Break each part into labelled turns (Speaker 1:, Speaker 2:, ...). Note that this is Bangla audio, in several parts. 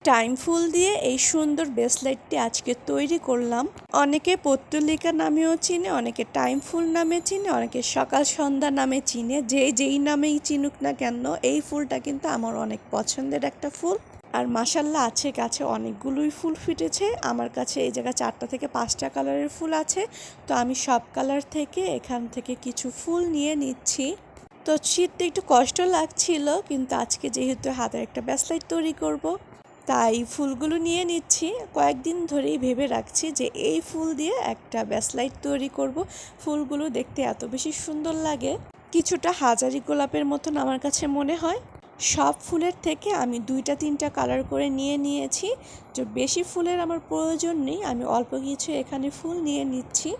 Speaker 1: টাইম ফুল দিয়ে এই সুন্দর ব্রেসলেটটি আজকে তৈরি করলাম। অনেকে পত্তলিকা নামেও চিনে, অনেকে টাইম ফুল নামে চিনে, অনেকে সকাল সন্ধ্যা নামে চিনে। যেই নামেই চিনুক না কেন, এই ফুলটা কিন্তু আমার অনেক পছন্দের একটা ফুল। আর মাশাল্লাহ আছে গাছে অনেকগুলোই ফুল ফুটেছে। আমার কাছে এই জায়গায় 4টা থেকে 5টা কালারের ফুল আছে। তো আমি সব কালার থেকে এখান থেকে কিছু ফুল নিয়ে নিচ্ছি। তো শীতটা একটু কষ্ট লাগছিল, কিন্তু আজকে যেহেতু হাতের একটা ব্রেসলেট তৈরি করব, তাই ফুলগুলো নিয়ে নিচ্ছি। কয়েকদিন ধরেই ভেবে রাখছি যে এই ফুল দিয়ে একটা ব্রেসলেট তৈরি করব। ফুলগুলো দেখতে এত বেশি সুন্দর লাগে, কিছুটা হাজারি গোলাপের মতন আমার কাছে মনে হয়। সব ফুলের থেকে আমি 2টা-3টা কালার করে নিয়ে নিয়েছি। যে বেশি ফুলের আমার প্রয়োজন নেই, আমি অল্প কিছু এখানে ফুল নিয়ে নিচ্ছি।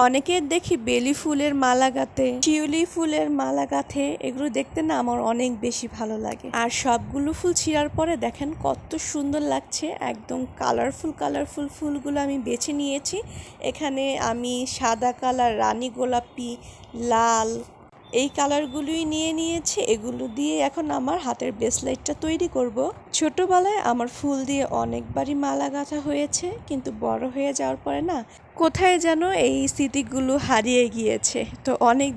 Speaker 1: অনেকের দেখি বেলি ফুলের মালা গাঁথে, শিউলি ফুলের মালা গাঁথে, এগুলো দেখতে না আমার অনেক বেশি ভালো লাগে। আর সবগুলো ফুল ছিঁড়ার পরে দেখেন কত সুন্দর লাগছে, একদম কালারফুল ফুলগুলো আমি বেছে নিয়েছি। এখানে আমি সাদা কালার, রানী গোলাপি, লাল, এই কালারগুলোই নিয়ে নিয়েছি। এগুলো দিয়ে এখন আমার হাতের ব্রেসলেটটা তৈরি করব। ছোটবেলায় আমার ফুল দিয়ে অনেকবারই মালা গাঁথা হয়েছে, কিন্তু বড় হয়ে যাওয়ার পরে না কোথায় যেন এই স্মৃতিগুলো হারিয়ে গিয়েছে। তো অনেক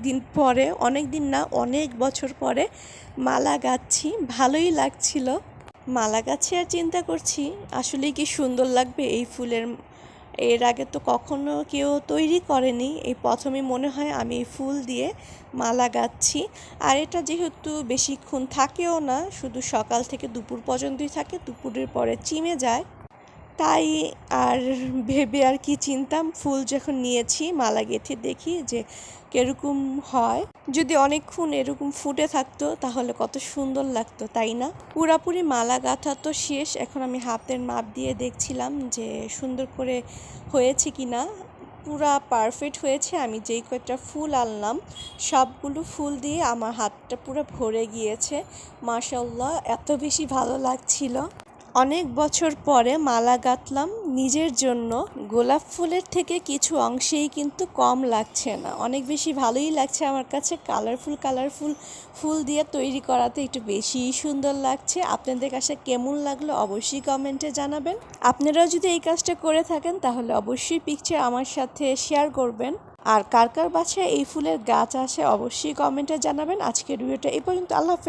Speaker 1: দিন না, অনেক বছর পরে মালা গাঁথছি, ভালোই লাগছিল। মালা গাছি আর চিন্তা করছি আসলে কি সুন্দর লাগবে এই ফুলের। এর আগে তো কখনো কেউ তৈরি করেনি, এই প্রথমে মনে হয় আমি এই ফুল দিয়ে মালা গাঁথছি। আর এটা যেহেতু বেশিক্ষণ থাকেও না, শুধু সকাল থেকে দুপুর পর্যন্তই থাকে, দুপুরের পরে চিমে যায়, তাই আর ভেবে আর কি চিনতাম। ফুল যখন নিয়েছি মালা গেঁথে দেখি যে কিরকম হয়। যদি অনেকক্ষণ এরকম ফুটে থাকতো তাহলে কত সুন্দর লাগতো, তাই না? পুরাপুরি মালা গাঁথা তো শেষ, এখন আমি হাতের মাপ দিয়ে দেখছিলাম যে সুন্দর করে হয়েছে কি না। পুরা পারফেক্ট হয়েছে। আমি যেই কয়েকটা ফুল আনলাম সবগুলো ফুল দিয়ে আমার হাতটা পুরো ভরে গিয়েছে। মাশাআল্লাহ, এত বেশি ভালো লাগছিল। অনেক বছর পরে মালা গাঁথলাম নিজের জন্য। গোলাপ ফুলের থেকে কিছু অংশেই কিন্তু কম লাগছে না, অনেক বেশি ভালোই লাগছে আমার কাছে। কালারফুল ফুল দিয়ে তৈরি করাতে একটু বেশি সুন্দর লাগছে। আপনাদের কাছে কেমন লাগলো অবশ্যই কমেন্টে জানাবেন। আপনারাও যদি এই কাজটা করে থাকেন তাহলে অবশ্যই পিকচার আমার সাথে শেয়ার করবেন। আর কার কার বাসায় এই ফুলের গাছ আছে অবশ্যই কমেন্টে জানাবেন। আজকের ভিডিওটা এই পর্যন্ত। আল্লাহ হাফেজ।